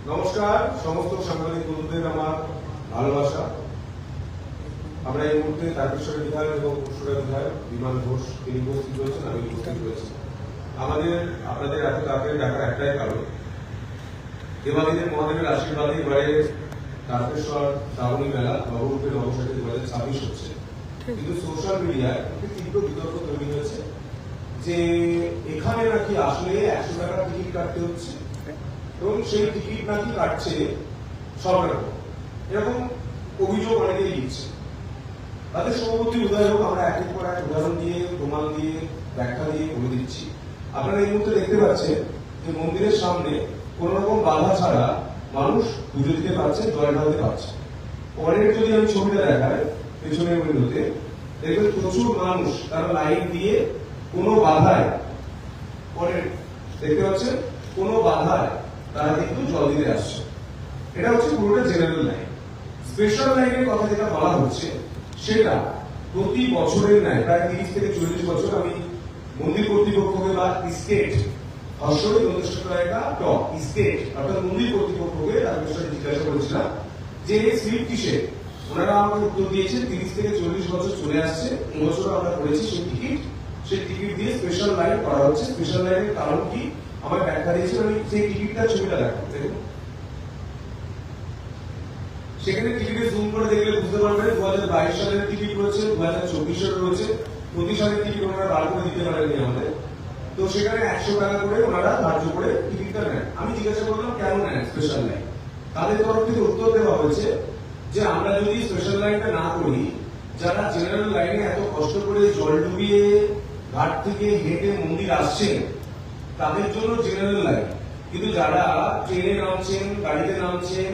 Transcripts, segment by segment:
নমস্কার সমস্ত সাংবাদিক বন্ধুদের আমার ভালোবাসা। আমরা এই মুহূর্তে তারকেশ্বরের বিধায়ক এবং পরশুরার বিধায়ক বিমান ঘোষ তিনি উপস্থিত রয়েছেন, আমি উপস্থিত রয়েছি। আপনাদের এত তাড়াতাড়ি ডাকার একটাই কারণ, দেবাদিদেব মহাদেবের আশীর্বাদে এবারে তারকেশ্বর শ্রাবণী মেলা নবরূপের নবসাথী 2026 হচ্ছে। কিন্তু সোশ্যাল মিডিয়ায় একটি তীব্র বিতর্ক তৈরি হয়েছে যে এখানে নাকি আসলে 100 টাকার টিকিট কাটতে হচ্ছে এবং সেই টিকিট নাকি কাটছে সরকার। এরকম অভিযোগ অনেকেই দিচ্ছে। তাদের সভাপতি উদয় হোক, আমরা একের পর এক উদাহরণ দিয়ে প্রমাণ দিয়ে ব্যাখ্যা দিয়ে বলে দিচ্ছি। আপনারা এই মুহূর্তে দেখতে পাচ্ছেন যে মন্দিরের সামনে কোন রকম বাধা ছাড়া মানুষ পুজো দিতে পারছে, জল ঢালতে পারছে। পরের যদি আমি ছবিটা দেখাই পেছনের উইন্ডোতে দেখবেন প্রচুর মানুষ তারা লাইন দিয়ে কোনো বাধায়, পরের দেখতে পাচ্ছেন কোনো বাধায় তারা কিন্তু জল দিতে আসছে। এটা হচ্ছে পুরোটা জেনারেল লাইন। স্পেশাল লাইনের কথা যেটা বলা হচ্ছে সেটা প্রতি বছরের ন্যায় প্রায় 30 থেকে 40 বছর আমি মন্দির কর্তৃপক্ষকে বা স্টেট হর্ষই স্টেট অর্থাৎ মন্দির কর্তৃপক্ষকে তার বিষয়ে জিজ্ঞাসা করেছিলাম যে স্লিপ কিসে। ওনারা আমাকে উত্তর দিয়েছেন 30 থেকে 40 বছর চলে আসছে, এবছর আমরা করেছি সেই টিকিট দিয়ে স্পেশাল লাইন করা হচ্ছে। স্পেশাল লাইনের কারণ কি আমার ব্যাখ্যা দিয়েছেন, আমি সেই টিকিটটার ছবিটা দেখাবো। দেখুন সেখানে টিকিটে জুম করে দেখলে বুঝতে পারবেন 2022 সালের টিকিট রয়েছে, 2024 সালের রয়েছে। প্রতি সালের টিকিট ওনারা বার করে দিতে পারেননি আমাদের, তো সেখানে 100 টাকা করে ওনারা ধার্য করে টিকিটটা নেন। আমি জিজ্ঞাসা করলাম কেন নেন স্পেশাল লাইন। তাদের তরফ থেকে উত্তর দেওয়া হয়েছে যে আমরা যদি স্পেশাল লাইনটা না করি, যারা জেনারেল লাইনে এত কষ্ট করে জল ডুবিয়ে ঘাট থেকে হেঁটে মন্দির আসছেন তাদের জন্য জেনারেল লাইন, কিন্তু যারা ট্রেনে নামছেন, গাড়িতে নামছেন,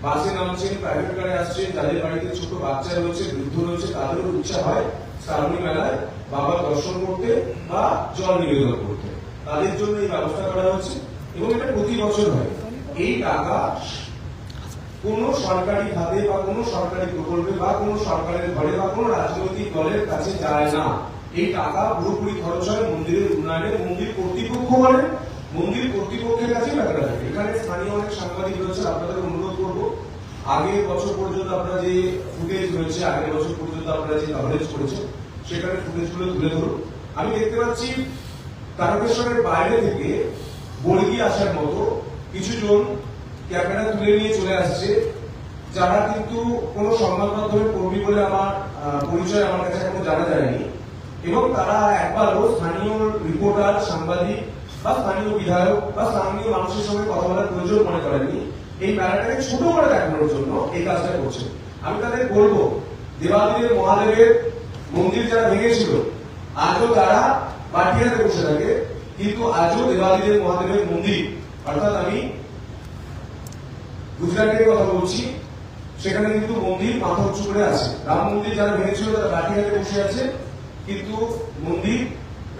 বাসে নামছেন, প্রাইভেট কারে আসছেন, যাদের বাড়িতে ছোট বাচ্চা রয়েছে, বৃদ্ধ রয়েছে, তাদেরও ইচ্ছা হয় শ্রাবণী মেলায় বাবা দর্শন করতে বা জল নিবেদন করতে, তাদের জন্য এই ব্যবস্থা করা হচ্ছে এবং এটা প্রতি বছর হয়। এই টাকা কোন সরকারি খাতে বা কোন সরকারি প্রকল্পে বা কোন সরকারের ঘরে বা কোন রাজনৈতিক দলের কাছে যায় না। এই টাকা পুরোপুরি খরচ হয় মন্দিরের উন্নয়নে। মন্দির কর্তৃপক্ষ বলেন, মন্দির কর্তৃপক্ষের কাছে টাকাটা থাকে। এখানে স্থানীয় অনেক সাংবাদিক রয়েছে, আপনাদের অনুরোধ করবো আগের বছর পর্যন্ত আপনারা যে ফুটেজ রয়েছে, আগের বছর পর্যন্ত আপনারা যে কভারেজ করেছেন সেখানে ফুটেজ গুলো তুলে ধরুন। আমি দেখতে পাচ্ছি তারকেশ্বরের বাইরে থেকে বর্গি আসার মতো কিছু জন ক্যামেরা তুলে নিয়ে চলে আসছে, যারা কিন্তু কোনো সংবাদ মাধ্যমে কর্মী বলে আমার পরিচয় আমার কাছে এখনো জানা যায়নি এবং তারা একবারও স্থানীয় রিপোর্টার, সাংবাদিক বা স্থানীয় বিধায়ক বা স্থানীয় মানুষের সঙ্গে কথা বলার প্রয়োজন মনে করেননি। এই মেলাটাকে ছোট করে দেখানোর জন্য এই কাজটা করছে। আমি তাদের বলবো, দেবাদিদেব মহাদেবের মন্দির যারা ভেঙেছিল আজও তারা বাটিয়াতে বসে থাকে, কিন্তু আজও দেবাদিদেব মহাদেবের মন্দির, অর্থাৎ আমি গুজরাটের কথা বলছি, সেখানে কিন্তু মন্দির মাথা উঁচু করে আছে। রাম মন্দির যারা ভেঙেছিল তারা বাটিয়াতে বসে আছে, কিন্তু মন্দির,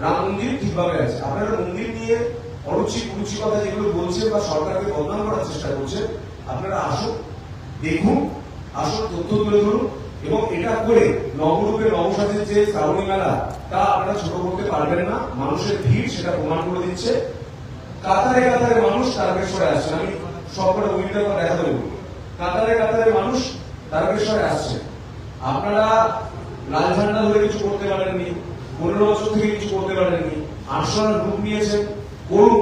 রাম মন্দির ঠিকভাবে আছে। আপনারা মন্দির নিয়ে অরুচি কুরুচি কথা যেগুলো বলছেন বা সরকারকে বদনাম করার চেষ্টা করছেন, আপনারা আসুন, দেখুন, আসল তথ্য তুলে ধরুন এবং এটা করে নবরূপে নবসাজের যে শ্রাবণী মেলা তা আপনারা ছোট করতে পারবেন না। মানুষের ভিড় সেটা প্রমাণ করে দিচ্ছে। কাতারে কাতারে মানুষ তারকেশ্বরে আসছে, আমি সবকটা উইন্ডো দেখাতে বলবো। কাতারে কাতারে মানুষ তারকেশ্বরে আসছে। আপনারা লাল ঝান্ডা ধরে কিছু করতে পারেননি, 15 বছর থেকে কিছু করতে পারেননি, 800 রূপ নিয়েছেন, করুন,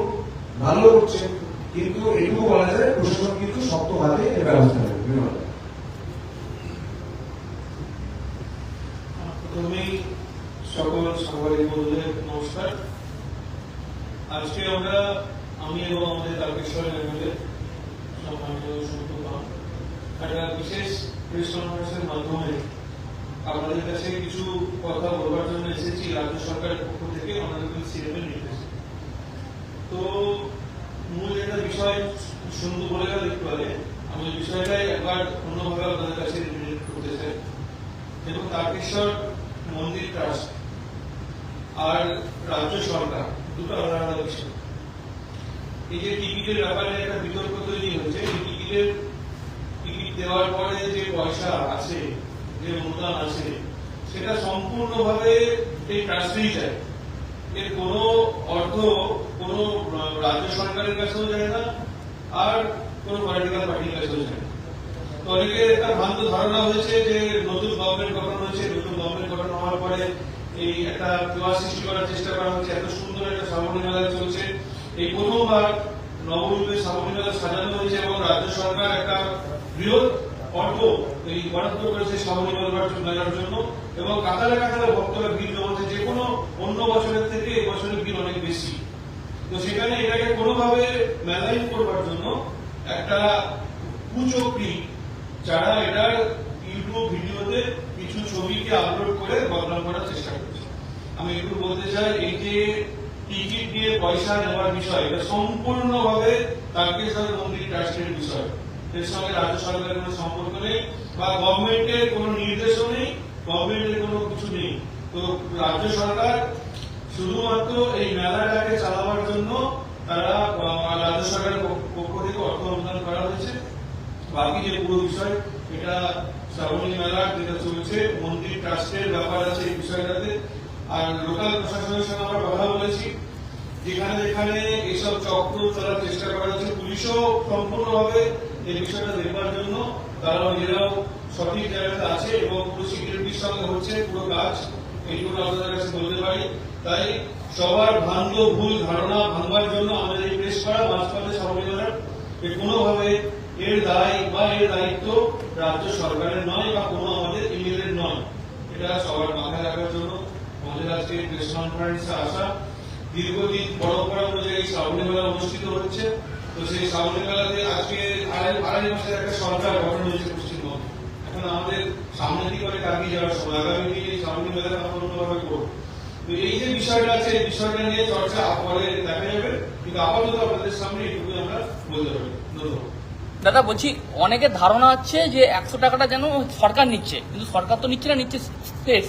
ভালো করছেন, কিন্তু এটুকু বলা যায় প্রশাসন কিন্তু শক্ত হাতে এর ব্যবস্থা নেবে। ধন্যবাদ। প্রথমেই সকল সাংবাদিক বন্ধুদের নমস্কার। আজকে আমি এবং আমাদের তারকেশ্বর এমএলএ সম্মানীয় একটা বিশেষ প্রেস কনফারেন্সের মাধ্যমে আপনাদের কাছে কিছু কথা বলবার জন্য এসেছি রাজ্য সরকারের পক্ষ থেকে অনারেবল সিএমের নির্দেশে। তো মূল একটা বিষয় শুনতে বলে গেল একটু আগে, আমি বিষয়টাই একবার অন্যভাবে আপনাদের কাছে রিলেট করতে চাই। এবং তারকেশ্বর মন্দির ট্রাস্ট আর রাজ্য সরকার দুটো আলাদা আলাদা বিষয়। এই যে টিকিটের ব্যাপারে একটা বিতর্ক তৈরি হচ্ছে, এই টিকিট দেওয়ার পরে যে পয়সা আছে, যে অনুদান আছে, সেটা সম্পূর্ণভাবে এই ট্রাস্টেই যায়। এর কোনো অর্থ কোনো রাজ্য সরকারের কাছেও যায় না, আর কোনো পলিটিক্যাল পার্টির কাছে যায় না। তো অনেকের একটা ভ্রান্ত ধারণা হয়েছে যে নতুন গভর্নমেন্ট গঠন হয়েছে, নতুন গভর্নমেন্ট গঠন হওয়ার পরে এই একটা জোয়ার সৃষ্টি করার চেষ্টা করা হচ্ছে, এত সুন্দর একটা শ্রাবণী মেলা চলছে। এই প্রথমবার নবরূপে শ্রাবণী মেলা সাজানো হয়েছে এবং রাজ্য সরকার একটা বৃহৎ অর্থ এই বরাদ্দ করেছে শ্রাবণী মেলার জন্য, এবং কাতারে কাতারে ভক্তরা ভিড় জমাচ্ছে, যে কোনো অন্য বছরের থেকে এই বছরের ভিড় অনেক বেশি। তো সেখানে এটাকে কোনোভাবে মেলাইন করবার জন্য একটা কুচক্রী যারা এটার ইউটিউব ভিডিওতে কিছু ছবিকে আপলোড করে বদনাম করার চেষ্টা করছে। আমি একটু বলতে চাই, এই যে টিকিট দিয়ে পয়সা নেওয়ার বিষয়, এটা সম্পূর্ণভাবে তারকেশ্বর মন্দির ট্রাস্টের বিষয়। এর সঙ্গে রাজ্য সরকারের কোনো সম্পর্ক নেই বা গভর্নমেন্টের কোনো নির্দেশও নেই, গভর্নমেন্টের কোনো কিছু নেই। তো রাজ্য সরকার শুধুমাত্র এই মেলাটাকে চালাবার জন্য তারা রাজ্য সরকারের পক্ষ থেকে অর্থ অনুদান করা হয়েছে। বাকি যে পুরো বিষয়, এটা শ্রাবণী মেলা যেটা চলছে মন্দির ট্রাস্টের ব্যাপার আছে এই বিষয়টাতে। আর লোকাল প্রশাসনের সঙ্গে আমরা কথা বলেছি, যেখানে যেখানে এইসব চক্র চলার চেষ্টা করা হচ্ছে, পুলিশও সম্পূর্ণভাবে এই বিষয়টা দেখবার জন্য তারা নিজেরাও সঠিক জায়গাতে আছে এবং পুরো সিকিউরিটির সঙ্গে হচ্ছে পুরো কাজ, এইগুলো আপনাদের কাছে বলতে পারি। তাই সবার ভ্রান্ত ভুল ধারণা ভাঙবার জন্য আমাদের এই প্রেস করা মাঝপথে শ্রাবণী মেলার কোনোভাবে এর দায় বা এর দায়িত্ব রাজ্য সরকারের নয় বা কোনো আমাদের এমএলএর নয়। এটা সবার মাথায় রাখার জন্য আমাদের আজকে প্রেস কনফারেন্সে আসা। দীর্ঘদিন পরম্পরা অনুযায়ী শ্রাবণী মেলা অনুষ্ঠিত হচ্ছে। তো সেই শ্রাবণী মেলাতে আজকে আড়াই মাসের একটা সরকার গঠন হয়েছে পশ্চিমবঙ্গে। এখন আমাদের সামনের দিকে অনেক আগিয়ে যাওয়ার সময়, আগামী দিনে এই শ্রাবণী মেলাটা আমরা অন্যভাবে করবো। তো এই যে বিষয়টা আছে, এই বিষয়টা নিয়ে চর্চা পরে দেখা যাবে, কিন্তু আপাতত আপনাদের সামনে এইটুকু আমরা বলতে পারি। ধন্যবাদ। দাদা বলছি, অনেকের ধারণা হচ্ছে যে 100 টাকাটা যেন সরকার নিচ্ছে, কিন্তু সরকার তো নিচ্ছে না, নিচ্ছে স্টেট।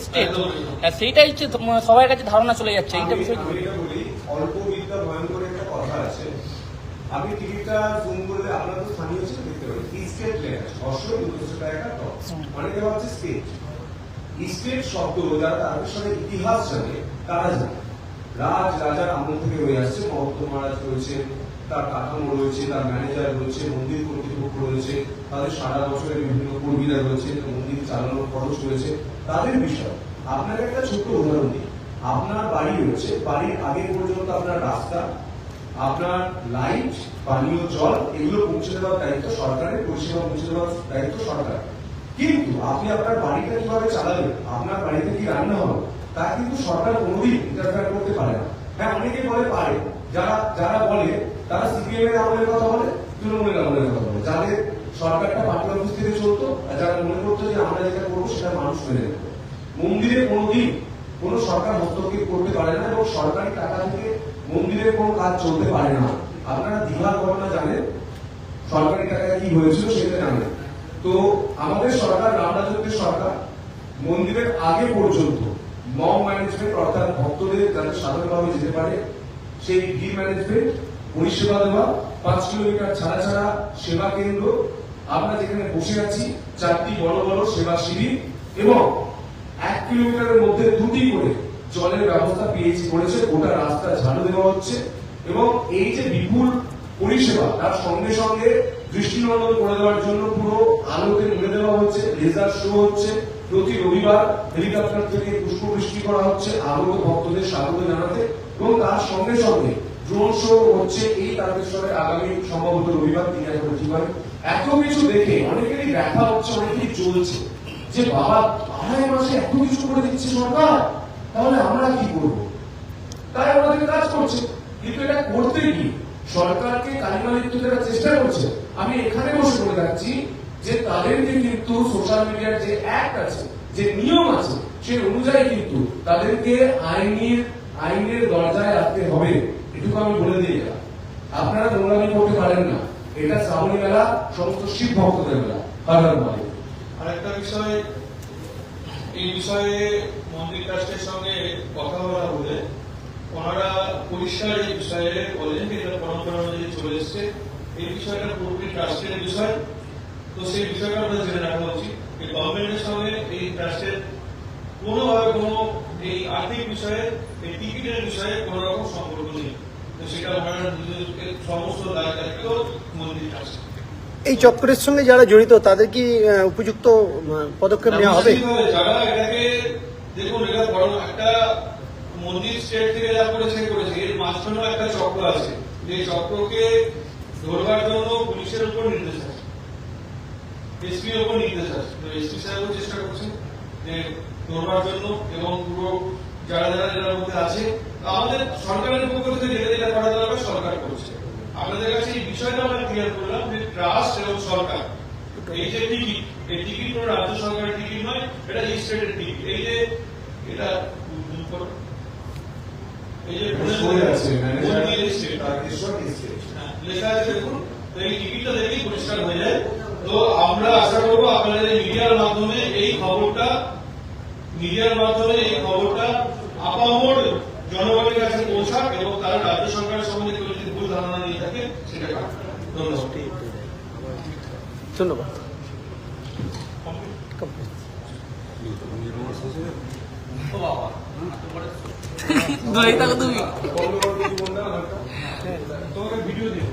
সেইটাই হচ্ছে সবার কাছে ধারণা চলে যাচ্ছে। এইটা বিষয় বলি, অল্প বিদ্যা ভয়ঙ্কর একটা কথা আছে। আপনি টিকিটটা জুম করলে আপনার তো স্থানীয় ছিল দেখতে পারেন স্টেট লেখা আছে, 200 টাকা টপ। অনেকে ভাবছে স্টেট। স্টেট শব্দ যারা তারকেশ্বরের ইতিহাস জানে তারা জানে। রাজার আমল থেকে হয়ে আসছে। মহত্ত মহারাজ রয়েছেন, তার কাঠামো রয়েছে, তার ম্যানেজার রয়েছে, মন্দির কর্তৃপক্ষ রয়েছে, তাদের সারা বছরের বিভিন্ন কর্মীরা রয়েছে, মন্দির চালানোর খরচ রয়েছে, তাদের বিষয়। আপনাকে একটা ছোট্ট উদাহরণ দিই। আপনার বাড়ি রয়েছে, বাড়ির আগে পর্যন্ত আপনার রাস্তা, আপনার লাইট, পানীয় জল এগুলো পৌঁছে দেওয়ার দায়িত্ব সরকারের, পরিষেবা পৌঁছে দেওয়ার দায়িত্ব সরকার। কিন্তু আপনি আপনার বাড়িটা কিভাবে চালাবেন, আপনার বাড়িতে কি রান্না হবে, তা কিন্তু সরকার কোনোদিন ইন্টারফেয়ার করতে পারে না। হ্যাঁ, অনেকে বলে পারে, যারা বলে তারা সিপিএম এর আমলের কথা বলে, তৃণমূলের আমলের কথা বলে, যাদের সরকারটা পার্টি অফিস থেকে চলতো, আর যারা মনে করতো যে আমরা যেটা করবো সেটা মানুষ মেনে নেবে। মন্দিরে কোনোদিন কোন সরকার হস্তক্ষেপ করতে পারে না এবং সরকারি টাকা থেকে মন্দিরের কোনো কাজ চলতে পারে না। আপনারা দীঘার ঘটনা জানেন, সরকারি টাকায় কি হয়েছিল সেটা জানেন। তো আমাদের সরকার, রামরাজত্বের সরকার, মন্দিরের আগে পর্যন্ত মব ম্যানেজমেন্ট, অর্থাৎ ভক্তদের যাতে সাধারণভাবে যেতে পারে সেই ভি ম্যানেজমেন্ট, পরিষেবা দেওয়া, 5 কিলোমিটার ছাড়া ছাড়া সেবা কেন্দ্র, আমরা যেখানে বসে আছি 4টি বড় বড় সেবা শিবির এবং 1 কিলোমিটারের মধ্যে 2টি করে জলের ব্যবস্থা পিএইচি করেছে। গোটা রাস্তা ঝাড়ু দেওয়া হচ্ছে এবং এই যে বিপুল পরিষেবা, তার সঙ্গে সঙ্গে দৃষ্টিনন্দন করে দেওয়ার জন্য পুরো আলোকে মুড়ে দেওয়া হচ্ছে, লেজার শো হচ্ছে, প্রতি রবিবার হেলিকপ্টার থেকে পুষ্পবৃষ্টি করা হচ্ছে আগত ভক্তদের স্বাগত জানাতে, এবং তার সঙ্গে সঙ্গে ড্রোন শো হচ্ছে এই তারকেশ্বরে আগামী সম্ভবত রবিবার 3 এত কিছু দেখে অনেকেরই দেখা হচ্ছে, অনেকেরই চলছে যে বাবা 2.5 মাসে এত কিছু করে দিচ্ছে সরকার, তাহলে আমরা কি করবো? তাই আমাদের কাজ করছে। কিন্তু এটা করতে গিয়ে সরকারকে কালিমালিপ্ত করার চেষ্টা করছে। আমি এখানে বসে বলে যাচ্ছি যে তাদেরকে কিন্তু সোশ্যাল মিডিয়ার যে অ্যাক্ট আছে, যে নিয়ম আছে, সেই অনুযায়ী কিন্তু তাদেরকে আইনের দরজায় রাখতে হবে। এটুকু আমি বলে দিই, আপনারা নোংরামি করতে পারেন না। এটা শ্রাবণী মেলা সমস্ত শিব ভক্তদের মেলা। আরেকটা বিষয়, এই বিষয়ে মন্দির ট্রাস্টের সঙ্গে কথা বলা বলে ওনারা পরিষ্কার এই বিষয়ে বলেন যে এটা পরম্পরা অনুযায়ী চলে এসছে, এই বিষয়টা পুরোপুরি ট্রাস্টের বিষয়। তো সেই বিষয়টা আমরা জেনে রাখা উচিত। এই গভর্নমেন্টের সঙ্গে এই ট্রাস্টের কোনোভাবে কোনো এই আর্থিক বিষয়ে, এই টিকিটের বিষয়ে কোন রকম সম্পর্ক নেই। তো সেটা ওনারা সমস্ত দায় দায়িত্ব মন্দির ট্রাস্ট। এই চক্রের সঙ্গে যারা জড়িত তাদের কি উপযুক্ত পদক্ষেপ নেওয়া হবে? যারা এটাকে দেখুন, এটা বড় একটা মন্দির স্টেট থেকে যা করেছে এর মাঝখানেও একটা চক্র আছে, যে চক্রকে ধরবার জন্য পুলিশের উপর নির্দেশ আছে, এসপির উপর নির্দেশ আছে। তো এসপি সাহেবও চেষ্টা করছেন যে ধরবার জন্য, এবং পুরো যারা যারা জেলার মধ্যে আছে। আমাদের সরকারের পক্ষ থেকে যেটা যেটা করা দরকার সরকার করছে। আপনাদের কাছে এই বিষয়টা আমরা ক্লিয়ার করলাম যে ট্রাস্ট এবং সরকার, এই যে টিকিট, এই টিকিট কোনো রাজ্য সরকারের টিকিট নয়, এটা এই স্টেটের টিকিট। এই যে এটা এই যে সরে আছে ম্যানেজার মন্দির স্টেট তারকেশ্বর স্টেট। লেখা আছে দেখুন, তো এই টিকিটটা দেখেই পরিষ্কার হয়ে যায়। তো আমরা আশা করবো আপনাদের মিডিয়ার মাধ্যমে এই খবরটা আপামর জনগণের কাছে পৌঁছাক, এবং তারা রাজ্য সরকারের সম্বন্ধে কেউ যদি ভুল ধারণা নিয়ে থাকে সেটা কাটবে। ধন্যবাদ। ধন্যবাদ। ও বাবা দূরেই থাকো তুমি। তোমাকে ভিডিও দিব।